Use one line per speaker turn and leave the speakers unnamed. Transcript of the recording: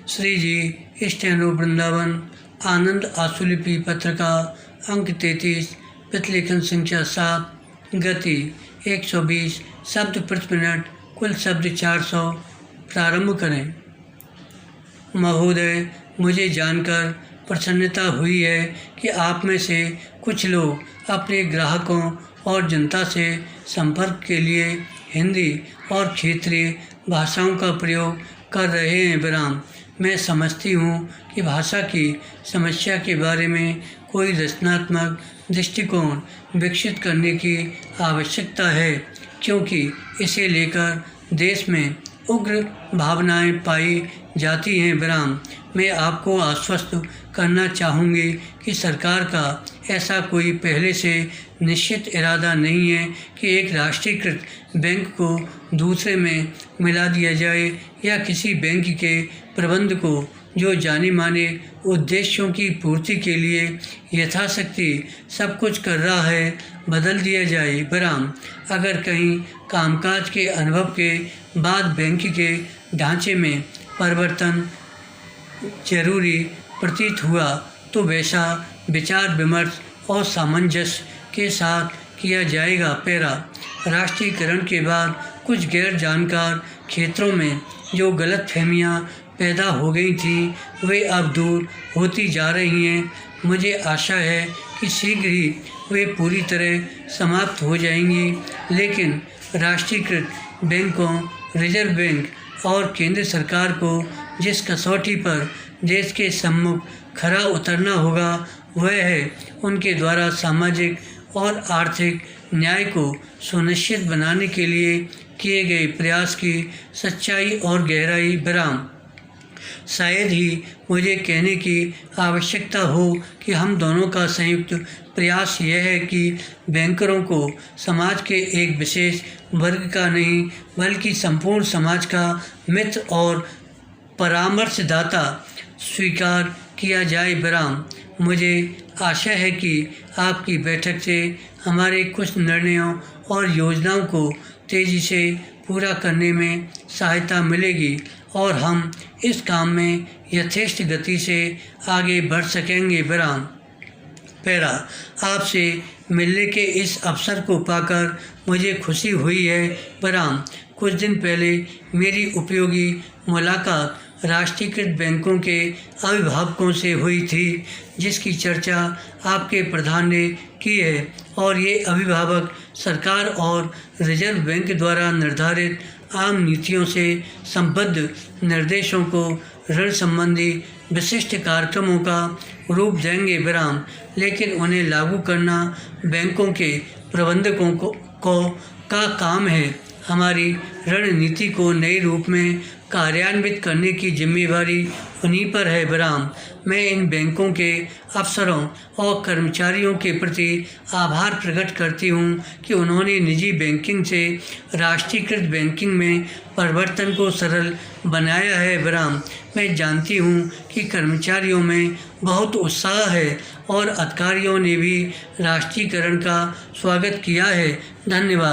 श्री जी steno Vrindavan आनंद आशुलिपि पत्रिका अंक 33 प्रतिलेखन संख्या 7 गति 120 शब्द प्रति मिनट कुल शब्द 400 प्रारंभ करें। महोदय, मुझे जानकर प्रसन्नता हुई है कि आप में से कुछ लोग अपने ग्राहकों और जनता से संपर्क के लिए हिंदी और क्षेत्रीय भाषाओं का प्रयोग कर रहे हैं। विराम। मैं समझती हूँ कि भाषा की समस्या के बारे में कोई रचनात्मक दृष्टिकोण विकसित करने की आवश्यकता है, क्योंकि इसे लेकर देश में उग्र भावनाएं पाई जाती हैं। विराम। मैं आपको आश्वस्त करना चाहूँगी कि सरकार का ऐसा कोई पहले से निश्चित इरादा नहीं है कि एक राष्ट्रीयकृत बैंक को दूसरे में मिला दिया जाए या किसी बैंक के प्रबंध को जो जाने माने उद्देश्यों की पूर्ति के लिए यथाशक्ति सब कुछ कर रहा है बदल दिया जाए। विराम। अगर कहीं कामकाज के अनुभव के बाद बैंक के ढांचे में परिवर्तन जरूरी प्रतीत हुआ तो वैसा विचार विमर्श और सामंजस्य के साथ किया जाएगा। पैरा। राष्ट्रीयकरण के बाद कुछ गैर जानकार क्षेत्रों में जो गलतफहमियां पैदा हो गई थीं वे अब दूर होती जा रही हैं। मुझे आशा है कि शीघ्र ही वे पूरी तरह समाप्त हो जाएंगी। लेकिन राष्ट्रीयकृत बैंकों, रिजर्व बैंक और केंद्र सरकार को जिस कसौटी पर देश के सम्मुख खरा उतरना होगा वह है उनके द्वारा सामाजिक और आर्थिक न्याय को सुनिश्चित बनाने के लिए किए गए प्रयास की सच्चाई और गहराई। विराम। शायद ही मुझे कहने की आवश्यकता हो कि हम दोनों का संयुक्त प्रयास यह है कि बैंकरों को समाज के एक विशेष वर्ग का नहीं बल्कि संपूर्ण समाज का मित्र और परामर्शदाता स्वीकार किया जाए। विराम। मुझे आशा है कि आपकी बैठक से हमारे कुछ निर्णयों और योजनाओं को तेज़ी से पूरा करने में सहायता मिलेगी और हम इस काम में यथेष्ट गति से आगे बढ़ सकेंगे। विराम। पैरा। आपसे मिलने के इस अवसर को पाकर मुझे खुशी हुई है। विराम। कुछ दिन पहले मेरी उपयोगी मुलाकात राष्ट्रीयकृत बैंकों के अभिभावकों से हुई थी, जिसकी चर्चा आपके प्रधान ने की है और ये अभिभावक सरकार और रिजर्व बैंक द्वारा निर्धारित आम नीतियों से संबद्ध निर्देशों को ऋण संबंधी विशिष्ट कार्यक्रमों का रूप देंगे। विराम। लेकिन उन्हें लागू करना बैंकों के प्रबंधकों का काम है। हमारी रणनीति को नए रूप में कार्यान्वित करने की जिम्मेदारी उन्हीं पर है। विराम। मैं इन बैंकों के अफसरों और कर्मचारियों के प्रति आभार प्रकट करती हूँ कि उन्होंने निजी बैंकिंग से राष्ट्रीयकृत बैंकिंग में परिवर्तन को सरल बनाया है। विराम। मैं जानती हूँ कि कर्मचारियों में बहुत उत्साह है और अधिकारियों ने भी राष्ट्रीयकरण का स्वागत किया है। धन्यवाद।